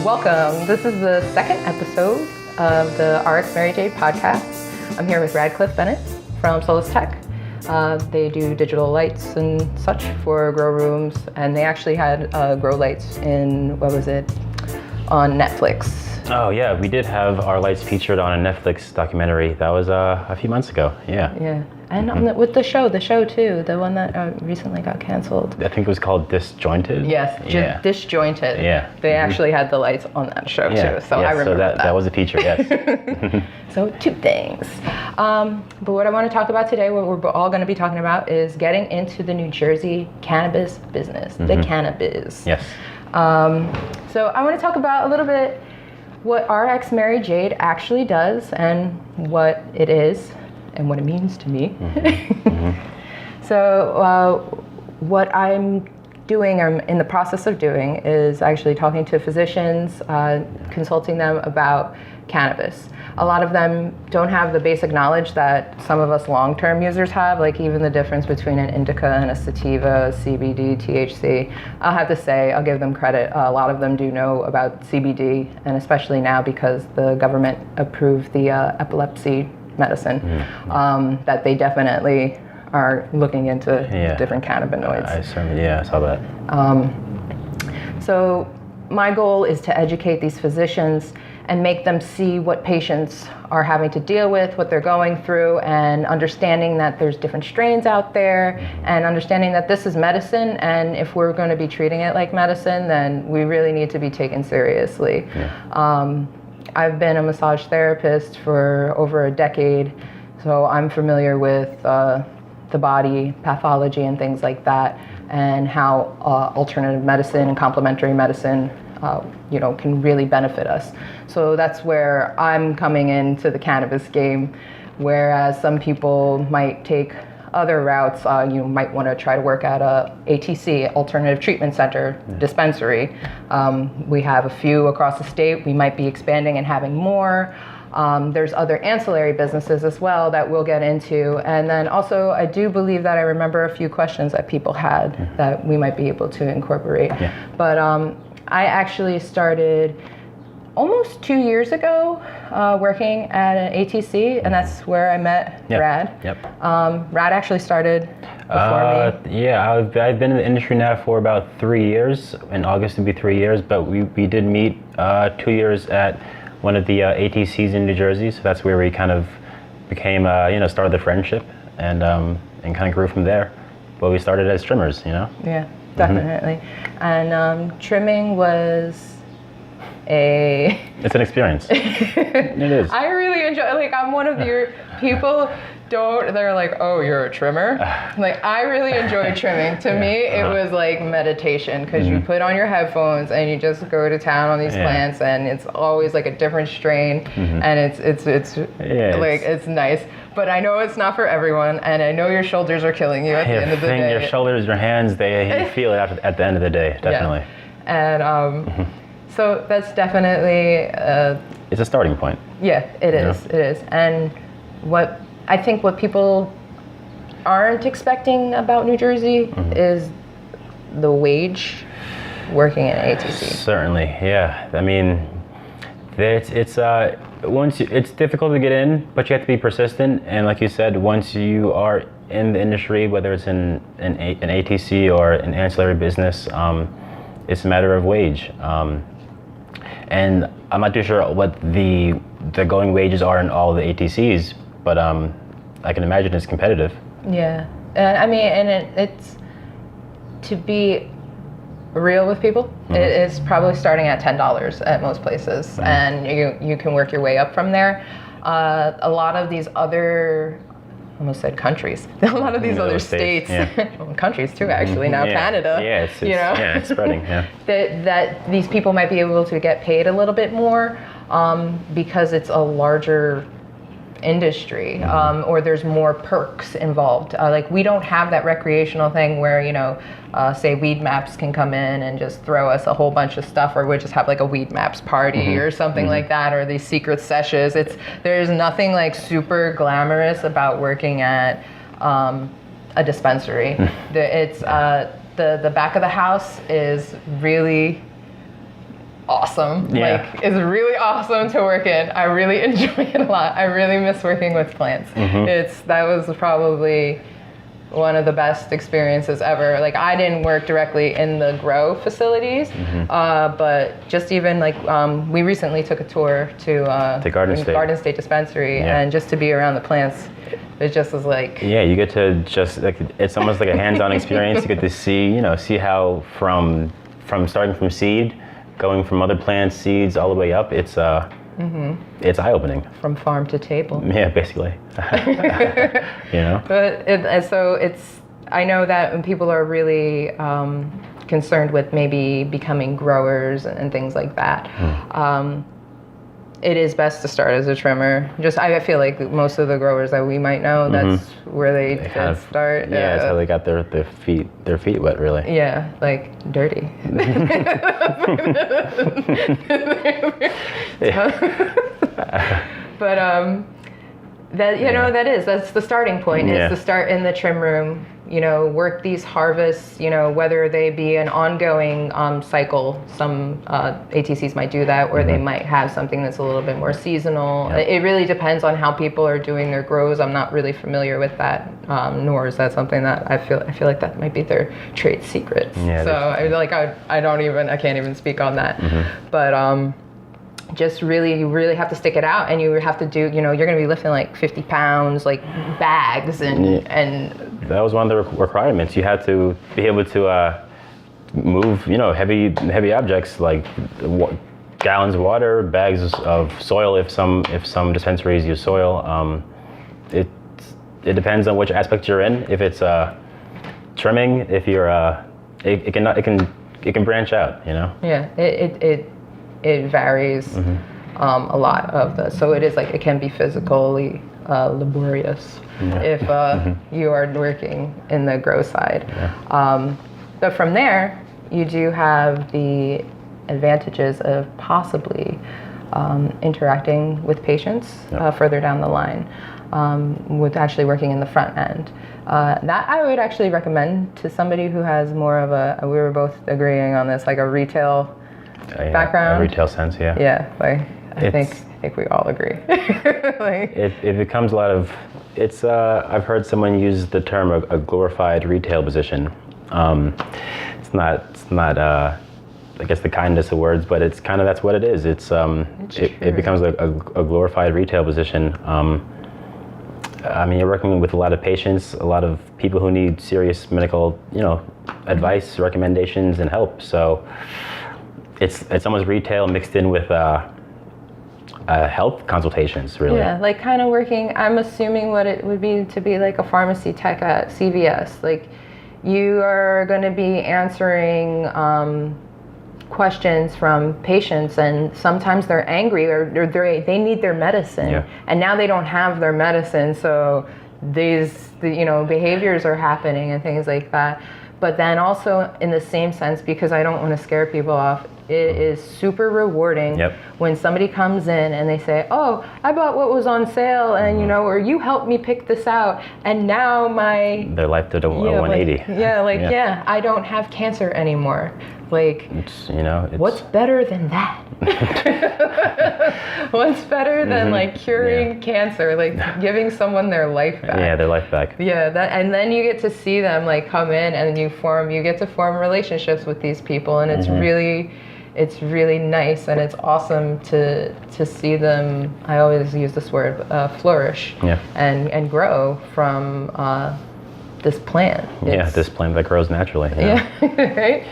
Welcome. This is the second episode of the RXMaryJade podcast. I'm here with Radcliffe Bennett from Solus Tech. They do digital lights and such for grow rooms, and they actually had grow lights in, on Netflix. Oh yeah, we did have our lights featured on a Netflix documentary. That was a few months ago. Yeah. And with the show too, the one that recently got canceled. I think it was called Disjointed. Yes, Disjointed. Yeah. They actually had the lights on that show too, so I remember that. That was a feature, yes. So two things. But what I want to talk about today, what we're all going to be talking about, is getting into the New Jersey cannabis business, the cannabis. Yes. So I want to talk about a little bit what RXMaryJade actually does and what it is and what it means to me. So what I'm doing, or in the process of doing, is actually talking to physicians, consulting them about cannabis. A lot of them don't have the basic knowledge that some of us long-term users have, like even the difference between an indica and a sativa, CBD, THC. I'll have to say, I'll give them credit. A lot of them do know about CBD, and especially now because the government approved the epilepsy medicine, that they definitely are looking into different cannabinoids. I saw that. So my goal is to educate these physicians and make them see what patients are having to deal with, what they're going through, and understanding that there's different strains out there, and understanding that this is medicine, and if we're going to be treating it like medicine, then we really need to be taken seriously. I've been a massage therapist for over a decade, so I'm familiar with the body, pathology, and things like that, and how alternative medicine and complementary medicine can really benefit us. So that's where I'm coming into the cannabis game, whereas some people might take other routes. You might want to try to work at a ATC, Alternative Treatment Center, dispensary. We have a few across the state. We might be expanding and having more. There's other ancillary businesses as well that we'll get into. And then also, I do believe that I remember a few questions that people had that we might be able to incorporate. But I actually started almost 2 years ago working at an ATC, and that's where I met Rad. Rad actually started before me. Yeah, I've been in the industry now for about 3 years. In August it'll be 3 years, but we did meet 2 years at one of the ATCs in New Jersey, so that's where we kind of became, started the friendship, and kind of grew from there. But we started as trimmers, Yeah, definitely. And trimming was It's an experience. It is. I really enjoy, I'm one of your people, they're like, oh, you're a trimmer? I really enjoy trimming. To me, it was like meditation, because you put on your headphones and you just go to town on these plants, and it's always like a different strain, and it's nice. But I know it's not for everyone, and I know your shoulders are killing you at the end of the day. Your shoulders, your hands, you feel it at the end of the day, definitely. And so that's definitely it's a starting point. Yeah, it is. It is. And what people aren't expecting about New Jersey is the wage working in ATC. Certainly, yeah. I mean, it's difficult to get in, but you have to be persistent. And like you said, once you are in the industry, whether it's in an ATC or an ancillary business, it's a matter of wage. And I'm not too sure what the going wages are in all the ATCs, but I can imagine it's competitive. Yeah, it's to be real with people. It's probably starting at $10 at most places, and you can work your way up from there. A lot of these other, I almost said countries. A lot of these other states, well, countries too, actually now Canada. Yeah, it's spreading. Yeah. that these people might be able to get paid a little bit more because it's a larger industry, or there's more perks involved. We don't have that recreational thing where say Weed Maps can come in and just throw us a whole bunch of stuff, or we just have like a Weed Maps party or something like that, or these secret sessions. There's nothing like super glamorous about working at a dispensary. The back of the house is really awesome. Yeah. Like, it's really awesome to work in. I really enjoy it a lot. I really miss working with plants. That was probably one of the best experiences ever. Like, I didn't work directly in the grow facilities, but just even like, we recently took a tour to Garden State Dispensary, and just to be around the plants, it just was like... Yeah, you get to just, like, it's almost like a hands-on experience. You get to see how from starting from seed, going from other plants, seeds, all the way up, it's eye-opening. From farm to table. Yeah, basically. But I know that when people are really concerned with maybe becoming growers and things like that, it is best to start as a trimmer. I feel like most of the growers that we might know, that's where they kind of start. Yeah, that's how they got their feet wet, really. Yeah, like dirty. But that's the starting point. Is to start in the trim room. Work these harvests. Whether they be an ongoing cycle. Some ATCs might do that, or they might have something that's a little bit more seasonal. Yep. It really depends on how people are doing their grows. I'm not really familiar with that, nor is that something that I feel like that might be their trade secrets. Yeah, so I can't even speak on that. But just really, you really have to stick it out, and you have to do, you're going to be lifting like 50 pounds, like bags, and that was one of the requirements. You had to be able to move, heavy objects like gallons of water, bags of soil. If some dispensaries use soil, it depends on which aspect you're in. If it's trimming, if you're it can branch out. Yeah, it varies a lot so it is like, it can be physically laborious if you are working in the grow side. But from there, you do have the advantages of possibly interacting with patients further down the line, with actually working in the front end. That I would actually recommend to somebody who has more of we were both agreeing on this, like a retail background. A retail sense, yeah. Yeah, like I think we all agree. It becomes a lot of, I've heard someone use the term a glorified retail position. It's not I guess the kindness of words, but it's kind of, that's what it is. It becomes a glorified retail position. You're working with a lot of patients, a lot of people who need serious medical, advice, recommendations, and help. So it's almost retail mixed in with health consultations, really. Yeah, like kind of working, I'm assuming what it would be to be like a pharmacy tech at CVS. Like, you are going to be answering questions from patients, and sometimes they're angry or they need their medicine, and now they don't have their medicine, so these behaviors are happening and things like that. But then also in the same sense, because I don't want to scare people off, it is super rewarding when somebody comes in and they say, oh, I bought what was on sale, and or you helped me pick this out, and now their life did a 180. I don't have cancer anymore. Like, what's better than that? What's better than like curing cancer, like giving someone their life back? Yeah, their life back. Yeah, and then you get to see them like come in, and you get to form relationships with these people, and it's really nice, and it's awesome to see them. I always use this word, flourish, and grow from this plant. This plant that grows naturally. Yeah, right.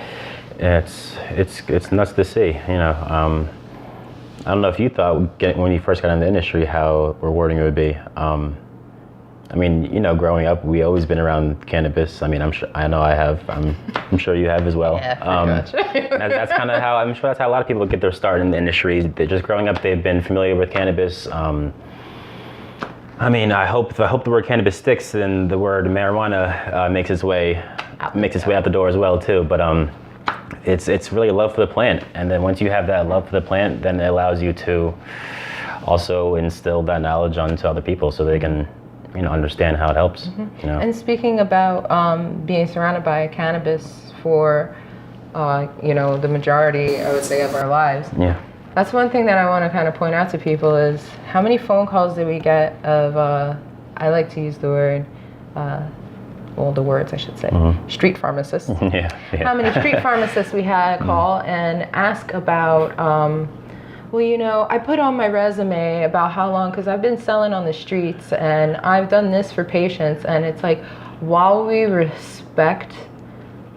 It's nuts to see. I don't know if you thought when you first got in the industry how rewarding it would be. Growing up, we always been around cannabis. I know I have. I'm sure you have as well. Yeah, pretty much. That's kind of how, I'm sure that's how a lot of people get their start in the industry. They're just growing up, they've been familiar with cannabis. I hope the word cannabis sticks, and the word marijuana makes its way out the door as well too. But it's really a love for the plant, and then once you have that love for the plant, then it allows you to also instill that knowledge onto other people, so they can understand how it helps. And speaking about being surrounded by cannabis for the majority, I would say, of our lives. Yeah. That's one thing that I want to kind of point out to people is how many phone calls do we get of, I like to use the word, the words I should say, street pharmacists. Yeah. How many street pharmacists we had call and ask about, I put on my resume about how long, because I've been selling on the streets and I've done this for patients. And it's like, while we respect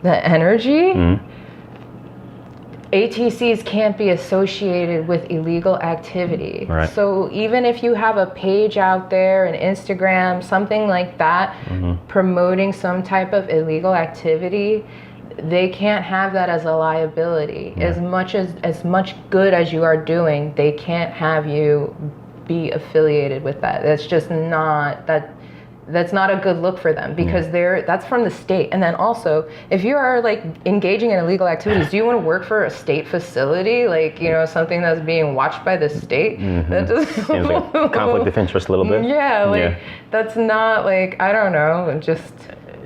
the energy, ATCs can't be associated with illegal activity. Right. So even if you have a page out there, an Instagram, something like that, promoting some type of illegal activity, they can't have that as a liability. Yeah. As much good as you are doing, they can't have you be affiliated with that. That's just not that's not a good look for them, because that's from the state. And then also, if you are like engaging in illegal activities, do you want to work for a state facility, like, something that's being watched by the state? That just Seems like conflict of interest a little bit. Yeah, that's not like, I don't know,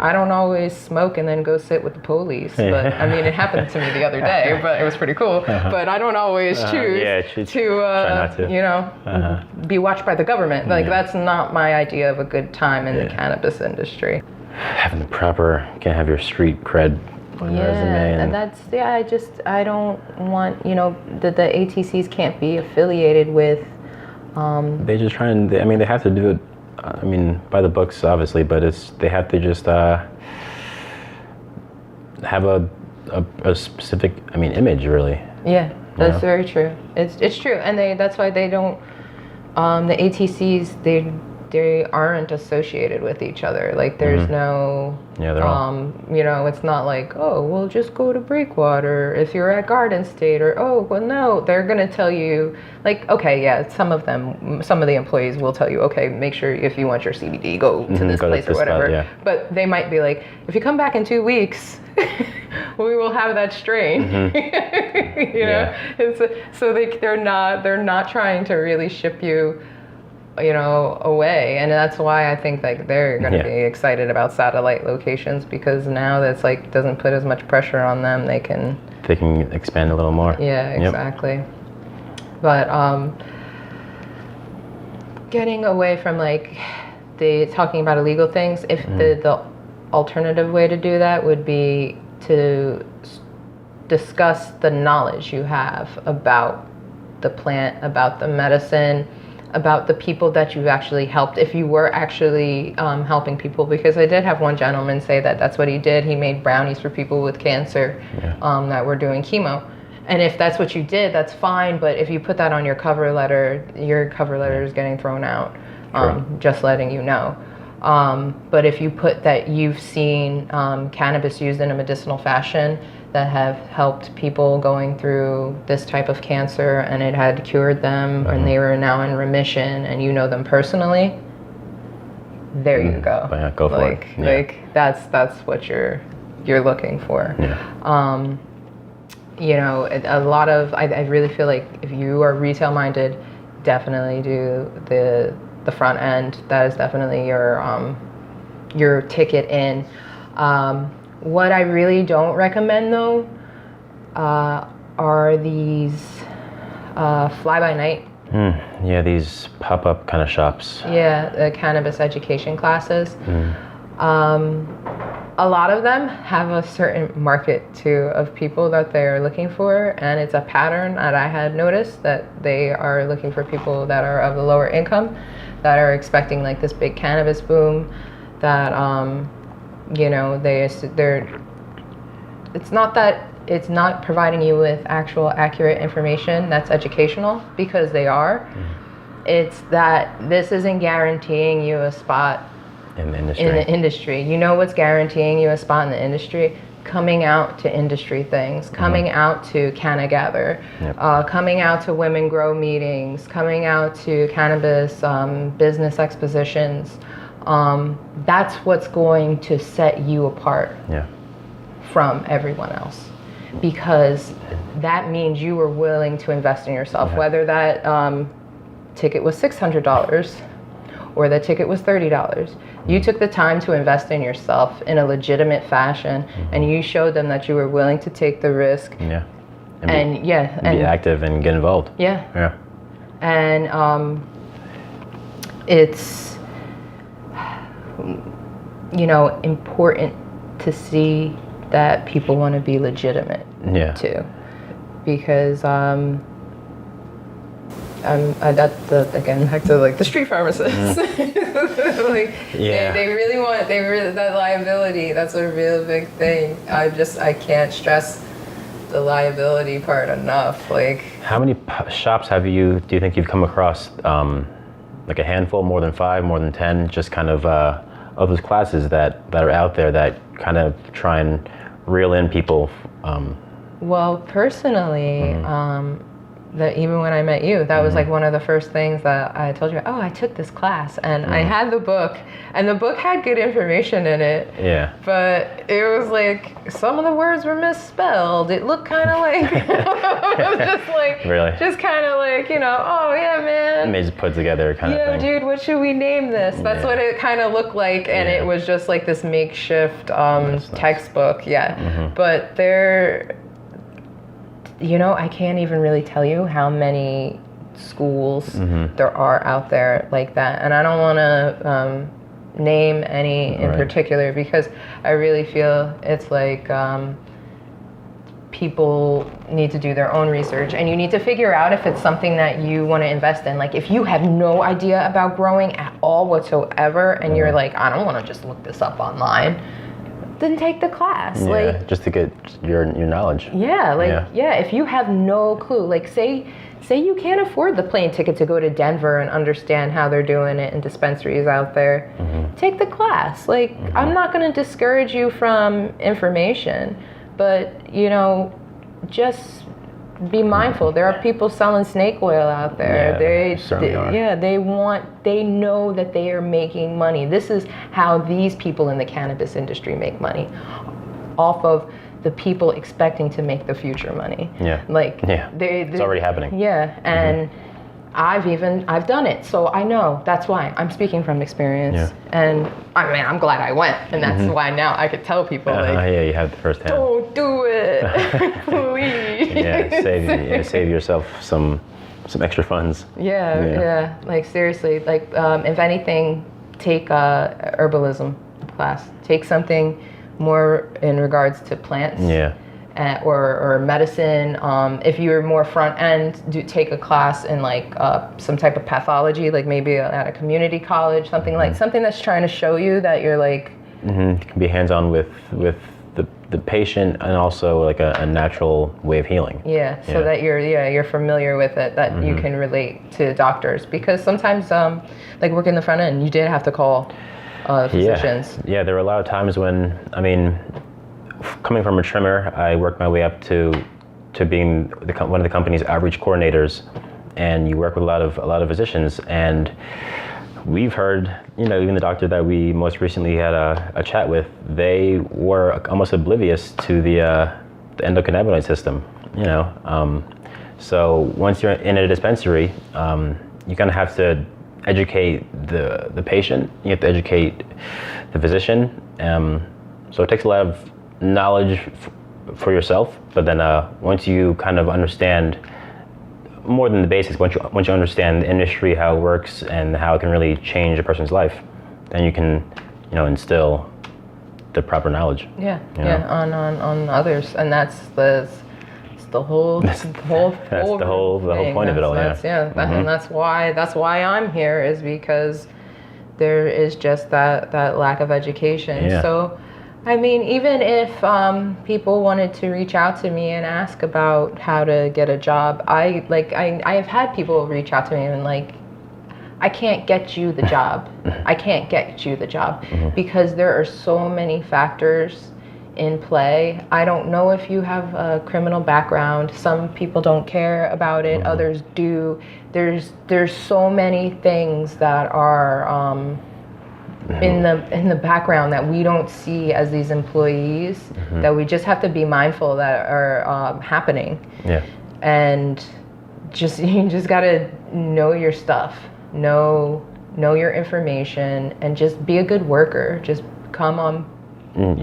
I don't always smoke and then go sit with the police, but I mean, it happened to me the other day, but it was pretty cool. But I don't always choose to be watched by the government. Like, that's not my idea of a good time in the cannabis industry. Having the proper, can't have your street cred on your resume. And that's, I don't want, the ATCs can't be affiliated with. They just try and, they have to do it, by the books, obviously, but they have to just have a specific, image, really. Yeah, that's very true. It's true, and that's why they don't. The ATCs, they aren't associated with each other. Like, there's no. Yeah, they're all. It's not like, oh, well, just go to Breakwater if you're at Garden State, or no, they're gonna tell you, like, okay, yeah, some of the employees will tell you, okay, make sure if you want your CBD, go to this place or whatever. Spot, yeah. But they might be like, if you come back in 2 weeks, we will have that strain. So they're not trying to really ship you, away. And that's why I think like they're going to be excited about satellite locations, because now that's like doesn't put as much pressure on them. They can expand a little more. Yeah, exactly. But getting away from like talking about illegal things, if the alternative way to do that would be to discuss the knowledge you have about the plant, about the medicine, about the people that you've actually helped, if you were actually helping people. Because I did have one gentleman say that that's what he did. He made brownies for people with cancer that were doing chemo. And if that's what you did, that's fine. But if you put that on your cover letter is getting thrown out, just letting you know. But if you put that you've seen cannabis used in a medicinal fashion that have helped people going through this type of cancer, and it had cured them, and they were now in remission, and you know them personally, there you go. Yeah, go for it. Like that's what you're looking for. Yeah. A lot of, I really feel like if you are retail minded, definitely do the front end. That is definitely your ticket in. What I really don't recommend, though, are these fly-by-night. Yeah, these pop-up kind of shops. Yeah, the cannabis education classes. A lot of them have a certain market, too, of people that they're looking for, and it's a pattern that I had noticed, that they are looking for people that are of the lower income, that are expecting like this big cannabis boom, that it's not providing you with actual accurate information that's educational, because they are. It's that this isn't guaranteeing you a spot in the industry. You know what's guaranteeing you a spot in the industry? Coming out to industry things, coming out to CannaGather, coming out to Women Grow meetings, coming out to cannabis business expositions. That's what's going to set you apart from everyone else, because that means you were willing to invest in yourself, whether that ticket was $600 or that ticket was $30. You took the time to invest in yourself in a legitimate fashion, and you showed them that you were willing to take the risk. Yeah. And be active and get involved. Yeah. Yeah. And it's, you know, important to see that people want to be legitimate. Yeah. Too, because that's again back to like the street pharmacists. Like, yeah. they really want that liability. That's a real big thing. I can't stress the liability part enough. Like, how many shops do you think you've come across? Like a handful, more than 5, more than 10, just kind of those classes that are out there that kind of try and reel in people. Well, personally, that even when I met you, that was like one of the first things that I told you, oh, I took this class, and I had the book, and the book had good information in it. Yeah. But it was like, some of the words were misspelled. It looked kind of like, just like, really? Just kind of like, you know, oh yeah, man. And they just put together kind of thing. Yeah, dude, what should we name this? That's what it kind of looked like, and it was just like this makeshift textbook. Yeah. But they're, you know, I can't even really tell you how many schools there are out there like that. And I don't want to name any in particular, because I really feel it's like people need to do their own research, and you need to figure out if it's something that you want to invest in. Like, if you have no idea about growing at all whatsoever, and you're like, I don't want to just look this up online, then take the class. Yeah, like, just to get your knowledge. Yeah, like, if you have no clue, like, say you can't afford the plane ticket to go to Denver and understand how they're doing it in dispensaries out there, take the class. Like, I'm not going to discourage you from information, but, you know, just be mindful. There are people selling snake oil out there. They certainly are. Yeah, they know that they are making money. This is how these people in the cannabis industry make money, off of the people expecting to make the future money. Yeah. Like, it's already happening. Yeah, and I've done it, so I know. That's why I'm speaking from experience. Yeah. And I mean, I'm glad I went, and that's why now I could tell people, you have the first hand. Don't do it, please. Save yourself some extra funds. Yeah. Like, seriously, like, if anything, take a herbalism class. Take something more in regards to plants. Yeah. Or medicine. If you're more front end, take a class in like some type of pathology, like maybe at a community college, something like something that's trying to show you that you're like. You can be hands-on with the patient, and also like a natural way of healing. Yeah, so that you're familiar with it, that you can relate to doctors, because sometimes like working the front end, you did have to call physicians. Yeah, there were a lot of times when, I mean, coming from a trimmer, I worked my way up to being one of the company's outreach coordinators, and you work with a lot of physicians, and we've heard, you know, even the doctor that we most recently had a chat with, they were almost oblivious to the endocannabinoid system, you know. So once you're in a dispensary, you kind of have to educate the patient, you have to educate the physician. So it takes a lot of knowledge for yourself, but then once you kind of understand more than the basics, once you understand the industry, how it works, and how it can really change a person's life, then you can, you know, instill the proper knowledge. On others, and that's the whole point of it all. And that's why I'm here, is because there is just that lack of education. Yeah. So, I mean, even if people wanted to reach out to me and ask about how to get a job, I have had people reach out to me and like, I can't get you the job. I can't get you the job because there are so many factors in play. I don't know if you have a criminal background. Some people don't care about it. Others do. There's so many things that are in the background that we don't see as these employees, that we just have to be mindful that are happening. Yeah. And you just gotta know your stuff. Know know your information, and just be a good worker. Just come on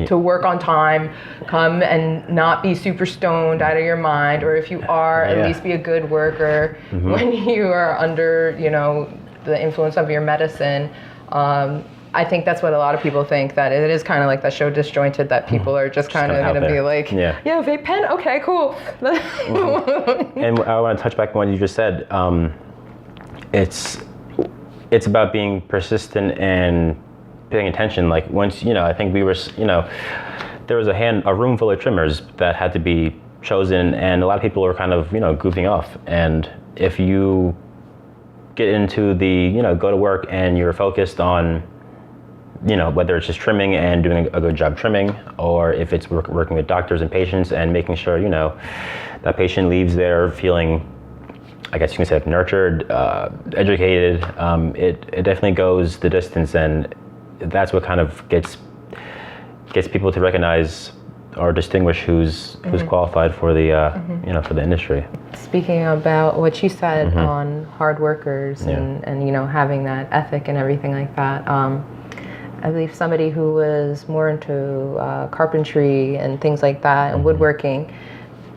to work on time, come and not be super stoned out of your mind, or if you are, at least be a good worker when you are under, you know, the influence of your medicine. I think that's what a lot of people think, that it is kind of like that show Disjointed, that people are just kind of going to be like, yeah, vape pen, okay, cool. And I want to touch back on what you just said. It's about being persistent and paying attention. Like once, you know, I think we were, you know, there was a room full of trimmers that had to be chosen, and a lot of people were kind of, you know, goofing off. And if you get into the, you know, go to work and you're focused on, you know, whether it's just trimming and doing a good job trimming, or if it's working with doctors and patients and making sure, you know, that patient leaves there feeling, I guess you can say, nurtured, educated, it definitely goes the distance, and that's what kind of gets people to recognize or distinguish who's qualified for the you know, for the industry. Speaking about what you said on hard workers and you know, having that ethic and everything like that, I believe somebody who was more into carpentry and things like that and woodworking,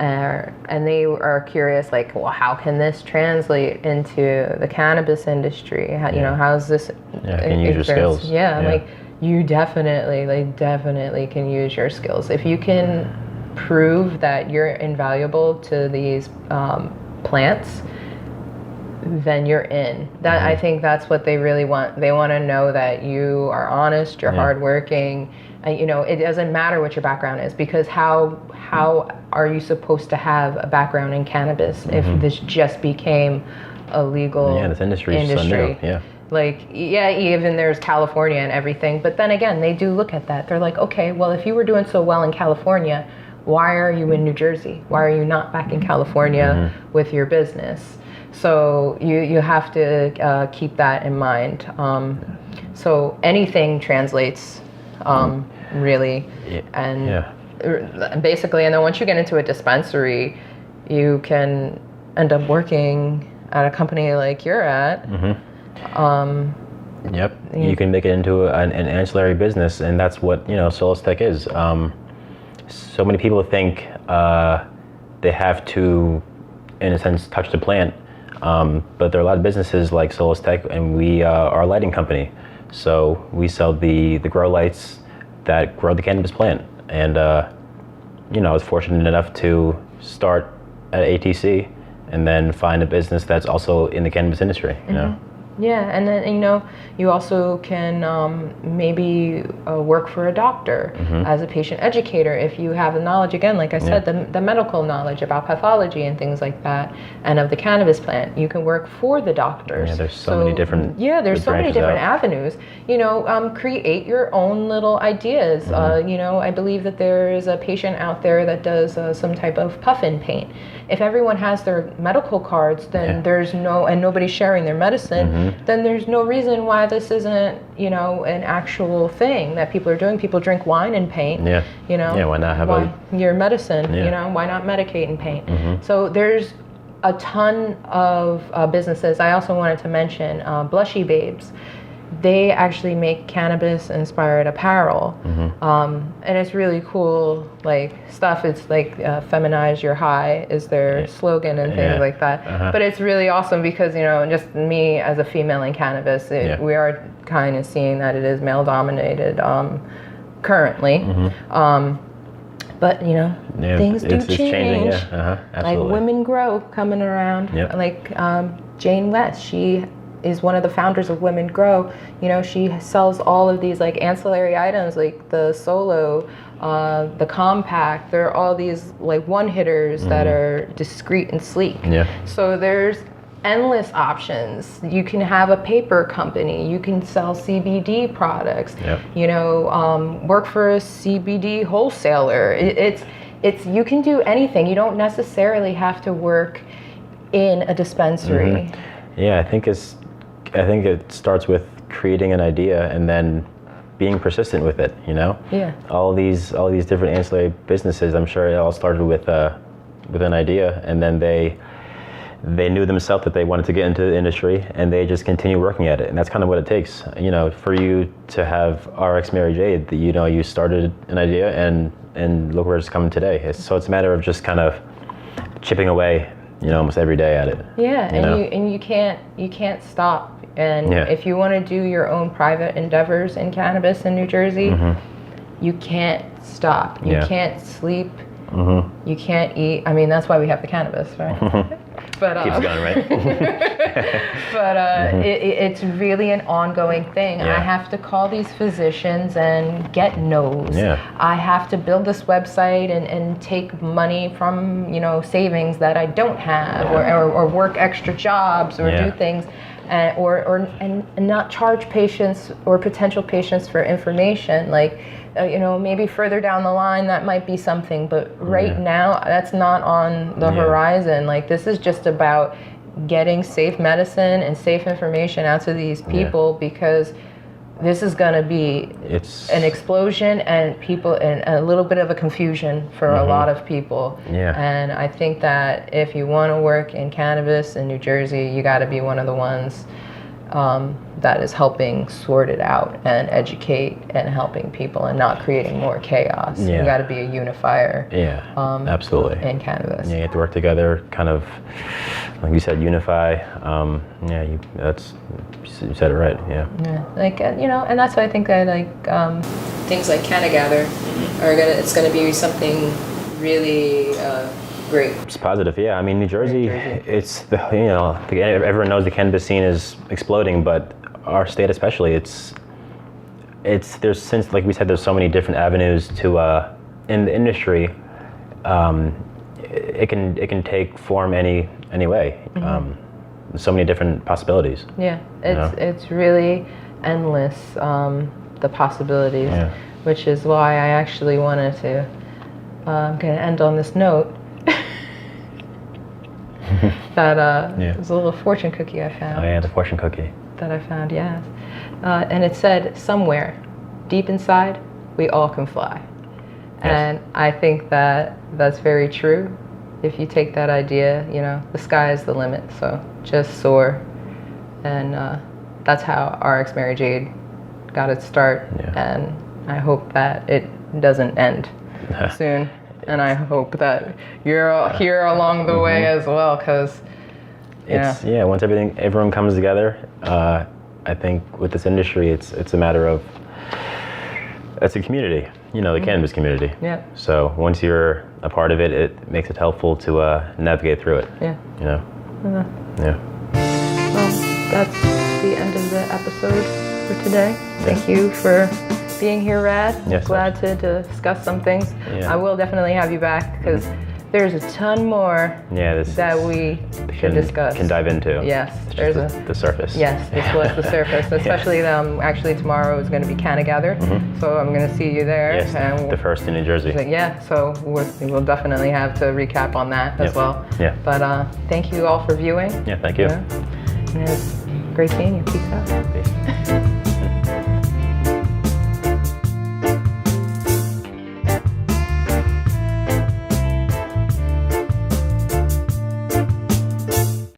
and they are curious, like, well, how can this translate into the cannabis industry? How, you know, how's this? Can you use your skills? Like, you definitely can use your skills. If you can prove that you're invaluable to these plants, then you're in. That I think that's what they really want. They want to know that you are honest, you're hardworking. You know, it doesn't matter what your background is, because how are you supposed to have a background in cannabis if this just became a legal this industry is so new. Like, even there's California and everything, but then again, they do look at that. They're like, okay, well, if you were doing so well in California, why are you in New Jersey? Why are you not back in California with your business? So you have to keep that in mind. So anything translates, really, and basically, and then once you get into a dispensary, you can end up working at a company like you're at. You can make it into an ancillary business, and that's what, you know, Solus Tech is. So many people think they have to, in a sense, touch the plant, but there are a lot of businesses like Solus Tech, and we are a lighting company. So we sell the grow lights that grow the cannabis plant. And you know, I was fortunate enough to start at ATC and then find a business that's also in the cannabis industry, you know. Yeah, and then, you know, you also can maybe work for a doctor as a patient educator if you have the knowledge, again, like I said, the medical knowledge about pathology and things like that, and of the cannabis plant. You can work for the doctors. Yeah, there's so many different there's so many different avenues. You know, create your own little ideas. You know, I believe that there is a patient out there that does some type of puffin paint. If everyone has their medical cards, then there's and nobody's sharing their medicine, then there's no reason why this isn't, you know, an actual thing that people are doing. People drink wine and paint. You know. Yeah, why not have your medicine? You know, why not medicate and paint? So there's a ton of businesses. I also wanted to mention Blushy Babes. They actually make cannabis-inspired apparel, and it's really cool, like, stuff. It's like "Feminize Your High" is their slogan and things like that. But it's really awesome because, you know, just me as a female in cannabis, we are kind of seeing that it is male-dominated currently. But, you know, things do change. Changing, like Women Grow coming around. Like Jane West, she is one of the founders of Women Grow. You know, she sells all of these like ancillary items, like the Solo, the Compact. There are all these like one-hitters that are discreet and sleek. So there's endless options. You can have a paper company. You can sell CBD products. You know, work for a CBD wholesaler. It's you can do anything. You don't necessarily have to work in a dispensary. Yeah, I think it starts with creating an idea and then being persistent with it, you know? All these different ancillary businesses, I'm sure it all started with an idea, and then they they knew themselves that they wanted to get into the industry, and they just continue working at it. And that's kind of what it takes, for you to have RXMaryJade. That you started an idea, and look where it's come today. So it's a matter of just kind of chipping away, almost every day at it. Yeah, and you can't stop. And if you want to do your own private endeavors in cannabis in New Jersey, you can't stop. You can't sleep. You can't eat. I mean, that's why we have the cannabis, right? But keeps going, right? but it's really an ongoing thing. I have to call these physicians and get no's. I have to build this website and take money from savings that I don't have, or work extra jobs, or do things. And not charge patients or potential patients for information. Like, maybe further down the line that might be something, but right now that's not on the horizon. Like, this is just about getting safe medicine and safe information out to these people, because this is going to be an explosion and a little bit of a confusion for a lot of people. And I think that if you want to work in cannabis in New Jersey, you got to be one of the ones that is helping sort it out and educate and helping people and not creating more chaos. You got to be a unifier. Absolutely. In cannabis. You have to work together, kind of, like you said, unify. You said it right. And that's why I think that things like Cannagather it's gonna be something really great. It's positive, yeah. I mean, New Jersey, it's everyone knows the cannabis scene is exploding, but our state especially, since, like we said, there's so many different avenues to in the industry. It can take form any way. So many different possibilities. It's really endless, the possibilities, which is why I actually wanted to. I'm going to end on this note. That there's a little fortune cookie I found. Oh yeah, the fortune cookie. That I found, yes. And it said, somewhere deep inside, we all can fly. And I think that that's very true. If you take that idea, the sky is the limit. So just soar. And that's how RXMaryJade got its start. And I hope that it doesn't end soon. And I hope that you're here along the way as well, because once everyone comes together, I think with this industry, it's a matter of, it's a community, the cannabis community. So once you're a part of it, it makes it helpful to navigate through it. Well, that's the end of the episode for today. Thank you for being here, Rad. Glad to discuss some things. I will definitely have you back, because there's a ton more that we should discuss. Can dive into. Yes, there's the surface. Yes, this was the surface. Especially actually tomorrow is going to be Cannagather, so I'm going to see you there. Yes, and the first in New Jersey. So we'll definitely have to recap on that as well. But thank you all for viewing. Thank you. And it was great seeing you. Peace out. Peace.